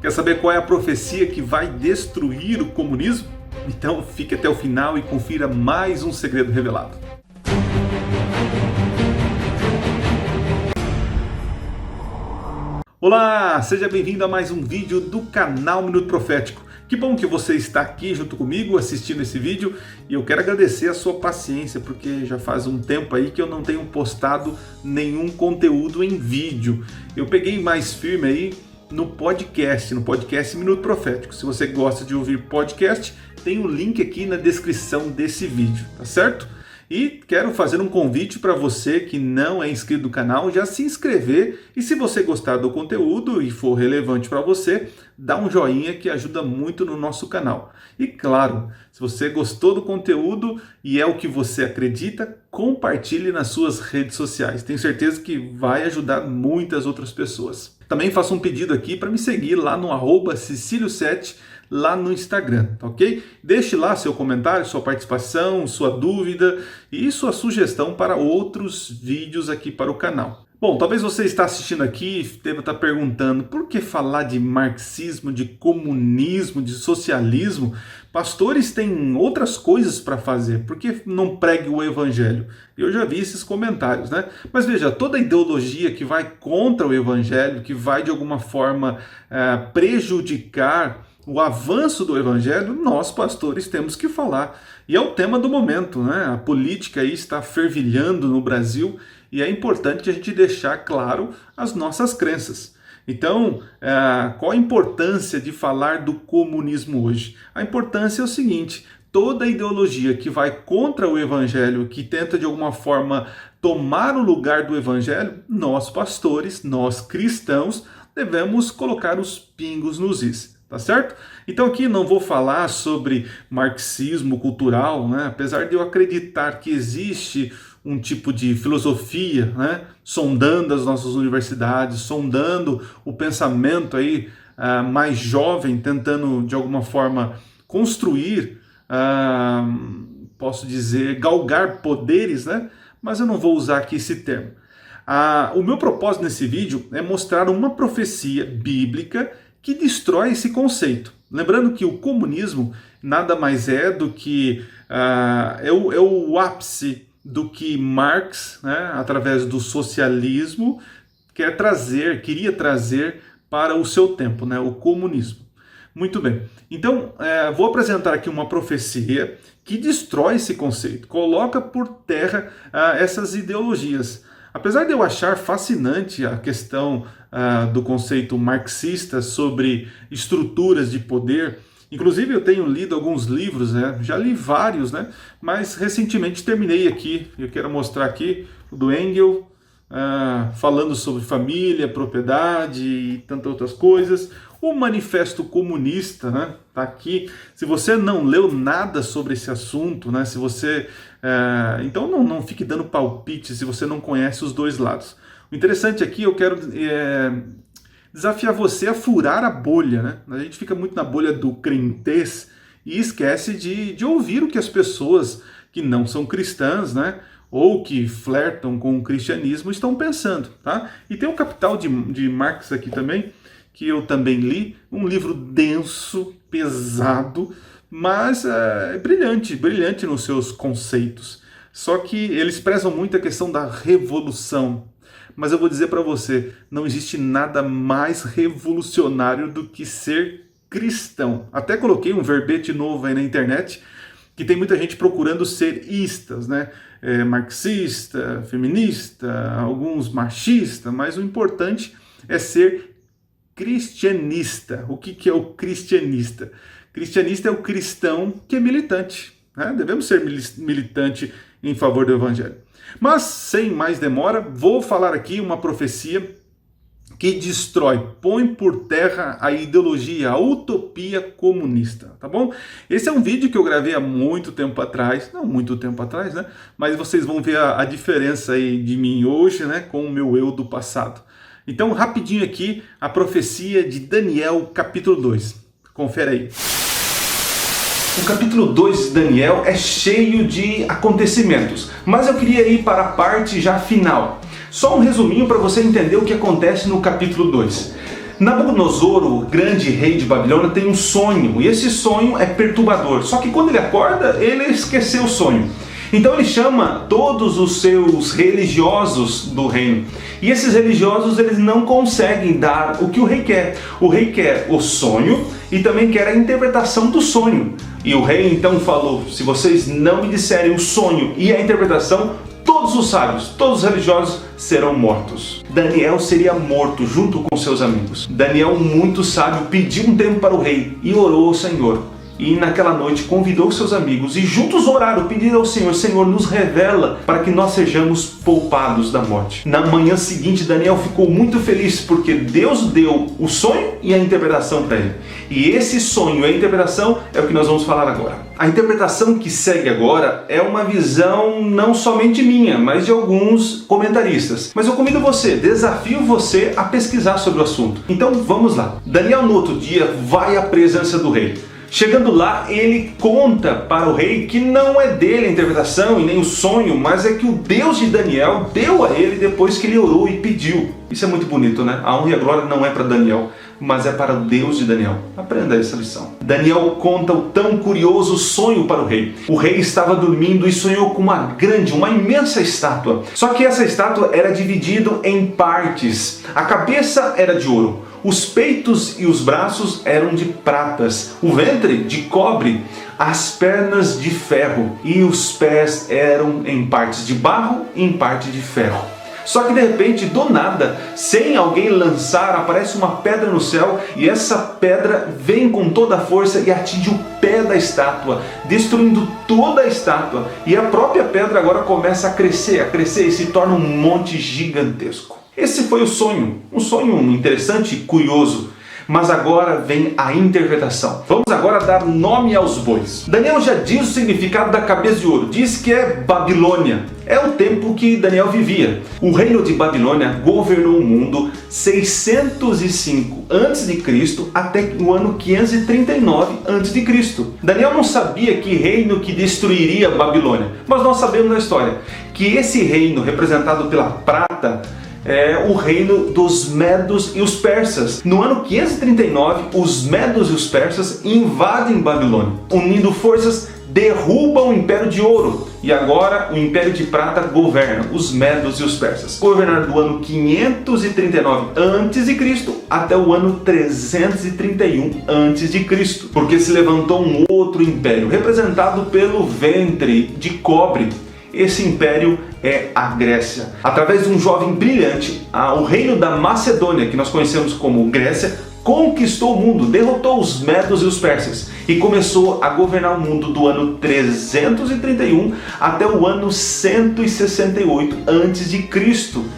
Quer saber qual é a profecia que vai destruir o comunismo? Então fique até o final e confira mais um segredo revelado. Olá, seja bem-vindo a mais um vídeo do canal Minuto Profético. Que bom que você está aqui junto comigo assistindo esse vídeo e eu quero agradecer a sua paciência porque já faz um tempo aí que eu não tenho postado nenhum conteúdo em vídeo. Eu peguei mais firme aí no podcast Minuto Profético. Se você gosta de ouvir podcast, tem um link aqui na descrição desse vídeo, tá certo? E quero fazer um convite para você que não é inscrito no canal, já se inscrever e se você gostar do conteúdo e for relevante para você, dá um joinha que ajuda muito no nosso canal. E claro, se você gostou do conteúdo e é o que você acredita, compartilhe nas suas redes sociais. Tenho certeza que vai ajudar muitas outras pessoas. Também faço um pedido aqui para me seguir lá no @Cecilio7 lá no Instagram, tá ok? Deixe lá seu comentário, sua participação, sua dúvida e sua sugestão para outros vídeos aqui para o canal. Bom, talvez você está assistindo aqui e deva estar perguntando por que falar de marxismo, de comunismo, de socialismo? Pastores têm outras coisas para fazer, por que não pregue o evangelho? Eu já vi esses comentários, né? Mas veja, toda ideologia que vai contra o evangelho, que vai de alguma forma prejudicar o avanço do evangelho, nós pastores temos que falar. E é o tema do momento, né? A política aí está fervilhando no Brasil e é importante a gente deixar claro as nossas crenças. Então, qual a importância de falar do comunismo hoje? A importância é o seguinte: toda ideologia que vai contra o evangelho, que tenta de alguma forma tomar o lugar do evangelho, nós pastores, nós cristãos, devemos colocar os pingos nos is. Tá certo? Então aqui não vou falar sobre marxismo cultural, né? Apesar de eu acreditar que existe um tipo de filosofia, né? Sondando as nossas universidades, sondando o pensamento aí mais jovem, tentando de alguma forma construir, posso dizer, galgar poderes, né? Mas eu não vou usar aqui esse termo. O meu propósito nesse vídeo é mostrar uma profecia bíblica que destrói esse conceito. Lembrando que o comunismo nada mais é do que é o ápice do que Marx, né, através do socialismo, queria trazer para o seu tempo, né, o comunismo. Muito bem. Então, vou apresentar aqui uma profecia que destrói esse conceito, coloca por terra essas ideologias. Apesar de eu achar fascinante a questão do conceito marxista sobre estruturas de poder, inclusive eu tenho lido alguns livros, né? Já li vários, né? Mas recentemente terminei aqui, eu quero mostrar aqui, o do Engels, falando sobre família, propriedade e tantas outras coisas. O Manifesto Comunista, né? Tá aqui. Se você não leu nada sobre esse assunto, né? Se você então não fique dando palpite se você não conhece os dois lados. O interessante aqui, eu quero desafiar você a furar a bolha, né? A gente fica muito na bolha do crentez e esquece de ouvir o que as pessoas que não são cristãs, né? Ou que flertam com o cristianismo estão pensando, tá? E tem o Capital de Marx aqui também, que eu também li, um livro denso, pesado, mas brilhante nos seus conceitos. Só que eles prezam muito a questão da revolução. Mas eu vou dizer para você, não existe nada mais revolucionário do que ser cristão. Até coloquei um verbete novo aí na internet, que tem muita gente procurando ser istas, né? Marxista, feminista, alguns machistas, mas o importante é ser cristianista. O que é o cristianista? Cristianista é o cristão que é militante, né? Devemos ser militante em favor do evangelho. Mas, sem mais demora, vou falar aqui uma profecia que destrói, põe por terra a ideologia, a utopia comunista, tá bom? Esse é um vídeo que eu gravei há muito tempo atrás, não muito tempo atrás, né? Mas vocês vão ver a diferença aí de mim hoje, né, com o meu eu do passado. Então, rapidinho aqui, a profecia de Daniel, capítulo 2. Confere aí. O capítulo 2 de Daniel é cheio de acontecimentos, mas eu queria ir para a parte já final. Só um resuminho para você entender o que acontece no capítulo 2. Nabucodonosor, o grande rei de Babilônia, tem um sonho, e esse sonho é perturbador. Só que quando ele acorda, ele esqueceu o sonho. Então ele chama todos os seus religiosos do reino. E esses religiosos, eles não conseguem dar o que o rei quer. O rei quer o sonho e também quer a interpretação do sonho. E o rei então falou: se vocês não me disserem o sonho e a interpretação, todos os sábios, todos os religiosos serão mortos. Daniel seria morto junto com seus amigos. Daniel, muito sábio, pediu um tempo para o rei e orou ao Senhor. E naquela noite convidou seus amigos e juntos oraram, pedindo ao Senhor: Senhor, nos revela para que nós sejamos poupados da morte. Na manhã seguinte, Daniel ficou muito feliz porque Deus deu o sonho e a interpretação para ele. E esse sonho e a interpretação é o que nós vamos falar agora. A interpretação que segue agora é uma visão não somente minha, mas de alguns comentaristas. Mas eu convido você, desafio você a pesquisar sobre o assunto. Então vamos lá. Daniel, no outro dia, vai à presença do rei. Chegando lá, ele conta para o rei que não é dele a interpretação e nem o sonho, mas é que o Deus de Daniel deu a ele depois que ele orou e pediu. Isso é muito bonito, né? A honra e a glória não é para Daniel, mas é para o Deus de Daniel. Aprenda essa lição. Daniel conta o tão curioso sonho para o rei. O rei estava dormindo e sonhou com uma imensa estátua. Só que essa estátua era dividida em partes. A cabeça era de ouro. Os peitos e os braços eram de pratas, o ventre de cobre, as pernas de ferro e os pés eram em partes de barro e em parte de ferro. Só que de repente, do nada, sem alguém lançar, aparece uma pedra no céu e essa pedra vem com toda a força e atinge o pé da estátua, destruindo toda a estátua. E a própria pedra agora começa a crescer e se torna um monte gigantesco. Esse foi o sonho, um sonho interessante e curioso, mas agora vem a interpretação. Vamos agora dar nome aos bois. Daniel já diz o significado da cabeça de ouro, diz que é Babilônia. É o tempo que Daniel vivia. O reino de Babilônia governou o mundo 605 a.C. até o ano 539 a.C. Daniel não sabia que reino que destruiria Babilônia, mas nós sabemos da história que esse reino, representado pela prata, é o reino dos Medos e os Persas. No ano 539, os Medos e os Persas invadem Babilônia, unindo forças, derrubam o Império de Ouro. E agora o Império de Prata governa os Medos e os Persas. Governaram do ano 539 a.C. até o ano 331 a.C. Porque se levantou um outro império, representado pelo ventre de cobre. Esse império é a Grécia. Através de um jovem brilhante, o reino da Macedônia, que nós conhecemos como Grécia, conquistou o mundo, derrotou os Medos e os Persas e começou a governar o mundo do ano 331 até o ano 168 a.C.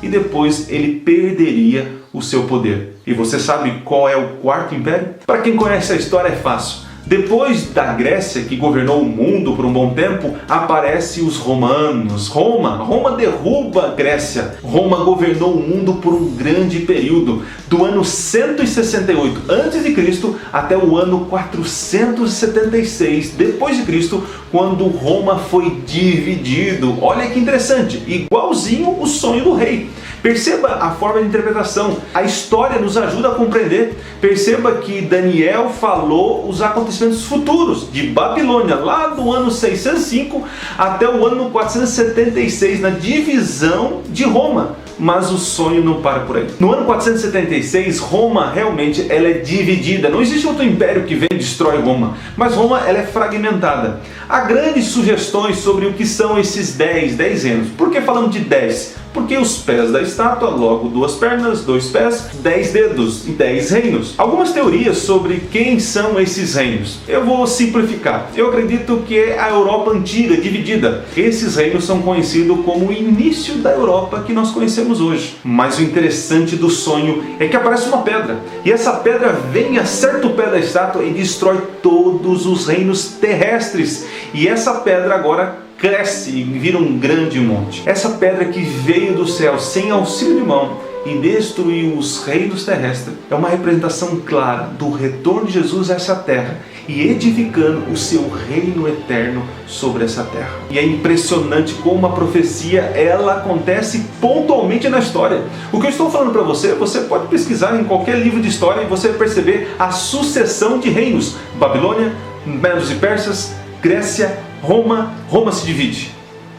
e depois ele perderia o seu poder. E você sabe qual é o quarto império? Para quem conhece a história é fácil. Depois da Grécia, que governou o mundo por um bom tempo, aparecem os romanos. Roma derruba a Grécia. Roma governou o mundo por um grande período, do ano 168 a.C. até o ano 476 d.C., quando Roma foi dividido. Olha que interessante, igualzinho o sonho do rei. Perceba a forma de interpretação. A história nos ajuda a compreender. Perceba que Daniel falou os acontecimentos futuros de Babilônia, lá do ano 605 até o ano 476, na divisão de Roma. Mas o sonho não para por aí. No ano 476, Roma realmente ela é dividida. Não existe outro império que vem e destrói Roma, mas Roma ela é fragmentada. Há grandes sugestões sobre o que são esses 10 reinos. Por que falamos de 10? Porque os pés da estátua, logo 2 pernas, 2 pés, 10 dedos e 10 reinos. Algumas teorias sobre quem são esses reinos. Eu vou simplificar. Eu acredito que é a Europa antiga, dividida. Esses reinos são conhecidos como o início da Europa que nós conhecemos hoje. Mas o interessante do sonho é que aparece uma pedra. E essa pedra vem, acerta o pé da estátua e destrói todos os reinos terrestres. E essa pedra agora cresce e vira um grande monte. Essa pedra que veio do céu sem auxílio de mão e destruir os reinos terrestres é uma representação clara do retorno de Jesus a essa terra e edificando o seu reino eterno sobre essa terra. E é impressionante como a profecia ela acontece pontualmente na história. O que eu estou falando para você, você pode pesquisar em qualquer livro de história e você perceber a sucessão de reinos. Babilônia, Medos e Persas, Grécia, Roma se divide.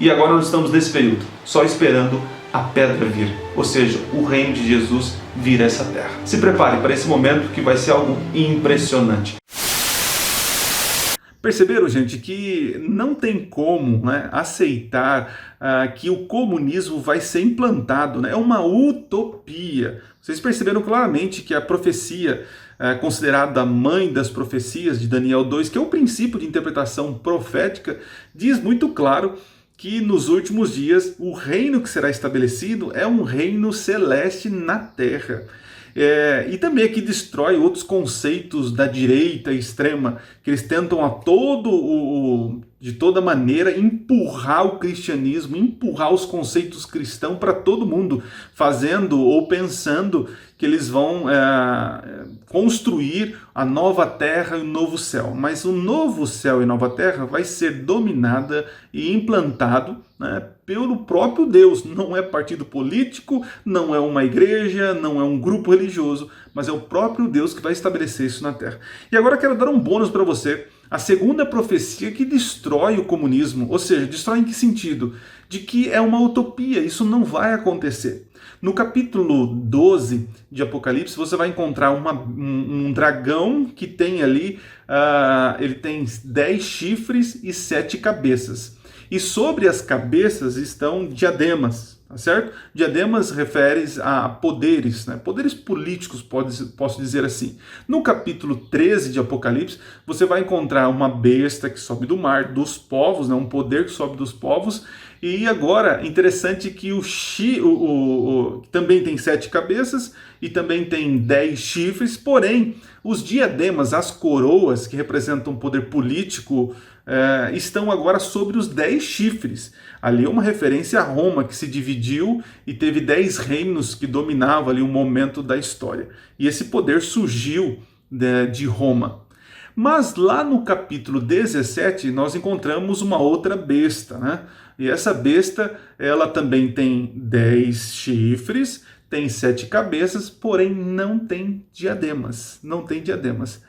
E agora nós estamos nesse período, só esperando a pedra vir, ou seja, o reino de Jesus vir a essa terra. Se prepare para esse momento que vai ser algo impressionante. Perceberam, gente, que não tem como, né, aceitar que o comunismo vai ser implantado, né? É uma utopia. Vocês perceberam claramente que a profecia considerada a mãe das profecias de Daniel 2, que é o princípio de interpretação profética, diz muito claro que nos últimos dias o reino que será estabelecido é um reino celeste na terra. E também aqui destrói outros conceitos da direita extrema, que eles tentam de toda maneira empurrar o cristianismo, empurrar os conceitos cristãos para todo mundo, fazendo ou pensando que eles vão construir a nova terra e o novo céu. Mas o novo céu e nova terra vai ser dominada e implantado, né, pelo próprio Deus. Não é partido político, não é uma igreja, não é um grupo religioso, mas é o próprio Deus que vai estabelecer isso na terra. E agora eu quero dar um bônus para você. A segunda profecia que destrói o comunismo, ou seja, destrói em que sentido? De que é uma utopia, isso não vai acontecer. No capítulo 12 de Apocalipse, você vai encontrar um dragão que tem ali, ele tem 10 chifres e 7 cabeças. E sobre as cabeças estão diademas, tá certo? Diademas refere a poderes, né? Poderes políticos, posso dizer assim. No capítulo 13 de Apocalipse, você vai encontrar uma besta que sobe do mar, dos povos, né? Um poder que sobe dos povos. E agora, interessante que também tem 7 cabeças e também tem 10 chifres, porém, os diademas, as coroas, que representam poder político, estão agora sobre os 10 chifres. Ali é uma referência a Roma, que se dividiu e teve 10 reinos que dominavam ali um momento da história. E esse poder surgiu de Roma. Mas lá no capítulo 17, nós encontramos uma outra besta, né? E essa besta, ela também tem 10 chifres, tem 7 cabeças, porém não tem diademas. Não tem diademas.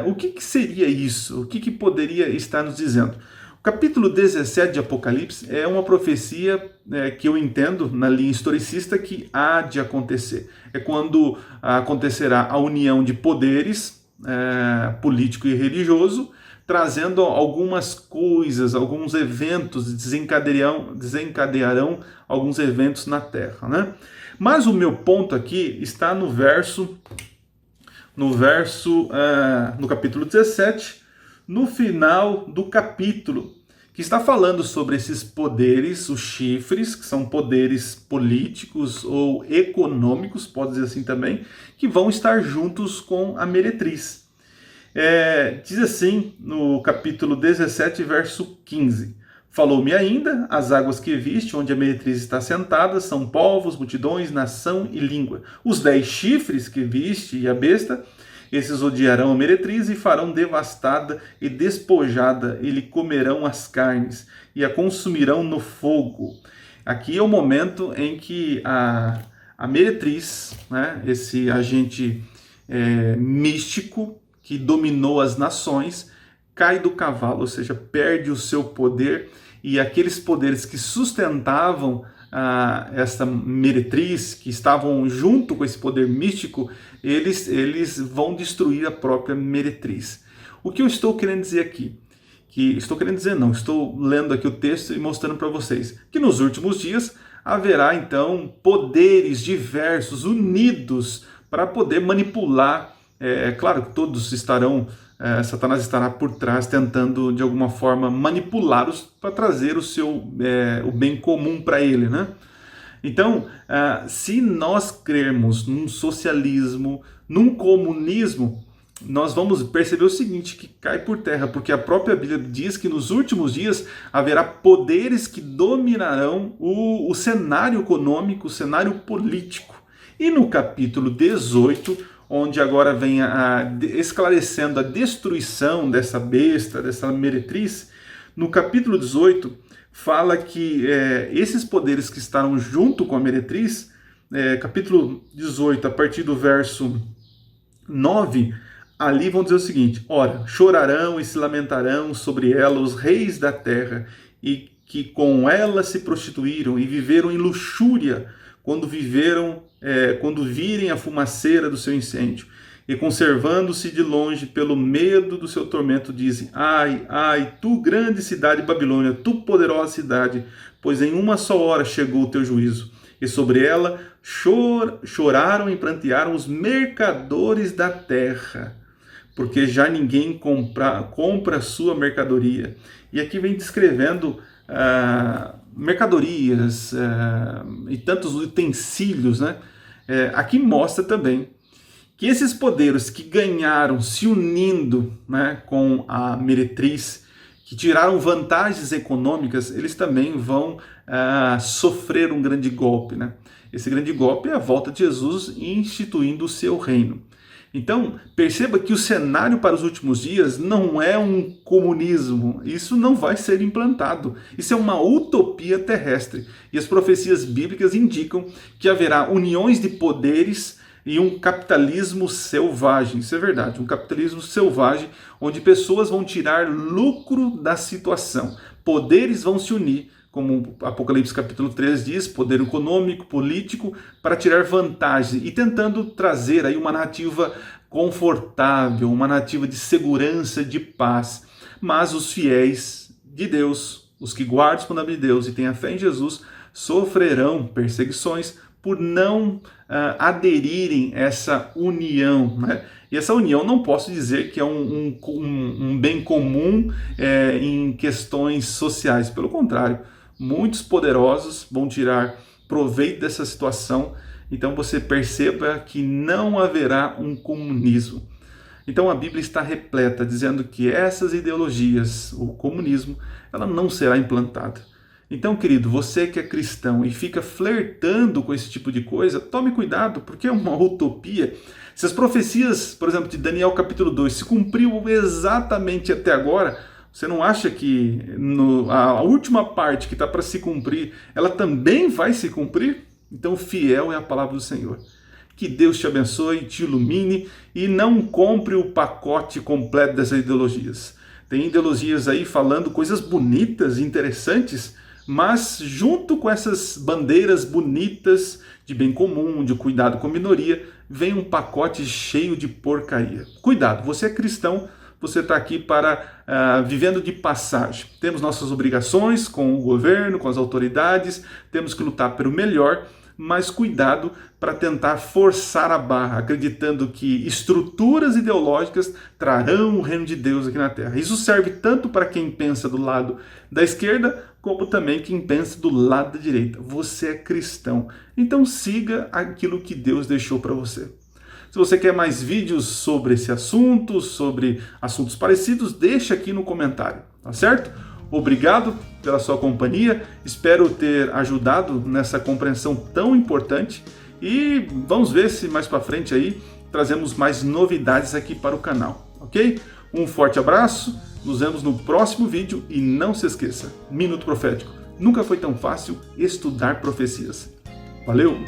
O que seria isso? O que poderia estar nos dizendo? O capítulo 17 de Apocalipse é uma profecia que eu entendo, na linha historicista, que há de acontecer. É quando acontecerá a união de poderes político e religioso, trazendo algumas coisas, alguns eventos, desencadearão alguns eventos na Terra, né? Mas o meu ponto aqui está no capítulo 17, no final do capítulo, que está falando sobre esses poderes, os chifres, que são poderes políticos ou econômicos, pode dizer assim também, que vão estar juntos com a meretriz. Diz assim no capítulo 17, verso 15: Falou-me ainda, as águas que viste, onde a meretriz está sentada, são povos, multidões, nação e língua. Os 10 chifres que viste e a besta, esses odiarão a meretriz e farão devastada e despojada, e lhe comerão as carnes e a consumirão no fogo. Aqui é o momento em que a meretriz, né, esse agente místico que dominou as nações, cai do cavalo, ou seja, perde o seu poder, e aqueles poderes que sustentavam essa meretriz, que estavam junto com esse poder místico, eles vão destruir a própria meretriz. O que eu estou querendo dizer aqui? Estou lendo aqui o texto e mostrando para vocês que nos últimos dias haverá então poderes diversos unidos para poder manipular. Claro que todos estarão, Satanás estará por trás tentando de alguma forma manipulá-los para trazer o bem comum para ele, né? Então, se nós crermos num socialismo, num comunismo, nós vamos perceber o seguinte, que cai por terra, porque a própria Bíblia diz que nos últimos dias haverá poderes que dominarão o cenário econômico, o cenário político. E no capítulo 18, onde agora vem esclarecendo a destruição dessa besta, dessa meretriz, no capítulo 18 fala que esses poderes que estavam junto com a meretriz, capítulo 18, a partir do verso 9, ali vão dizer o seguinte: ora, chorarão e se lamentarão sobre ela os reis da terra, e que com ela se prostituíram e viveram em luxúria, quando virem a fumaceira do seu incêndio, e conservando-se de longe pelo medo do seu tormento, dizem: ai, ai, tu grande cidade Babilônia, tu poderosa cidade, pois em uma só hora chegou o teu juízo. E sobre ela choraram e prantearam os mercadores da terra, porque já ninguém compra a sua mercadoria. E aqui vem descrevendo mercadorias e tantos utensílios, né? Aqui mostra também que esses poderes que ganharam se unindo, né, com a meretriz, que tiraram vantagens econômicas, eles também vão sofrer um grande golpe, né? Esse grande golpe é a volta de Jesus instituindo o seu reino. Então, perceba que o cenário para os últimos dias não é um comunismo. Isso não vai ser implantado. Isso é uma utopia terrestre. E as profecias bíblicas indicam que haverá uniões de poderes e um capitalismo selvagem. Isso é verdade, um capitalismo selvagem, onde pessoas vão tirar lucro da situação. Poderes vão se unir, como Apocalipse capítulo 3 diz, poder econômico, político, para tirar vantagem e tentando trazer aí uma narrativa confortável, uma narrativa de segurança, de paz. Mas os fiéis de Deus, os que guardam os mandamentos de Deus e têm a fé em Jesus, sofrerão perseguições por não aderirem a essa união, né? E essa união não posso dizer que é um bem comum em questões sociais. Pelo contrário, muitos poderosos vão tirar proveito dessa situação. Então você perceba que não haverá um comunismo. Então a Bíblia está repleta dizendo que essas ideologias, o comunismo, ela não será implantada. Então, querido, você que é cristão e fica flertando com esse tipo de coisa, tome cuidado, porque é uma utopia. Se as profecias, por exemplo, de Daniel capítulo 2 se cumpriu exatamente até agora, você não acha que a última parte que está para se cumprir, ela também vai se cumprir? Então, fiel é a palavra do Senhor. Que Deus te abençoe, te ilumine e não compre o pacote completo dessas ideologias. Tem ideologias aí falando coisas bonitas, interessantes, mas junto com essas bandeiras bonitas de bem comum, de cuidado com a minoria, vem um pacote cheio de porcaria. Cuidado, você é cristão, você está aqui para vivendo de passagem. Temos nossas obrigações com o governo, com as autoridades, temos que lutar pelo melhor, mas cuidado para tentar forçar a barra, acreditando que estruturas ideológicas trarão o reino de Deus aqui na Terra. Isso serve tanto para quem pensa do lado da esquerda, como também quem pensa do lado da direita. Você é cristão, então siga aquilo que Deus deixou para você. Se você quer mais vídeos sobre esse assunto, sobre assuntos parecidos, deixa aqui no comentário, tá certo? Obrigado pela sua companhia, espero ter ajudado nessa compreensão tão importante e vamos ver se mais para frente aí trazemos mais novidades aqui para o canal, ok? Um forte abraço, nos vemos no próximo vídeo e não se esqueça, Minuto Profético. Nunca foi tão fácil estudar profecias. Valeu!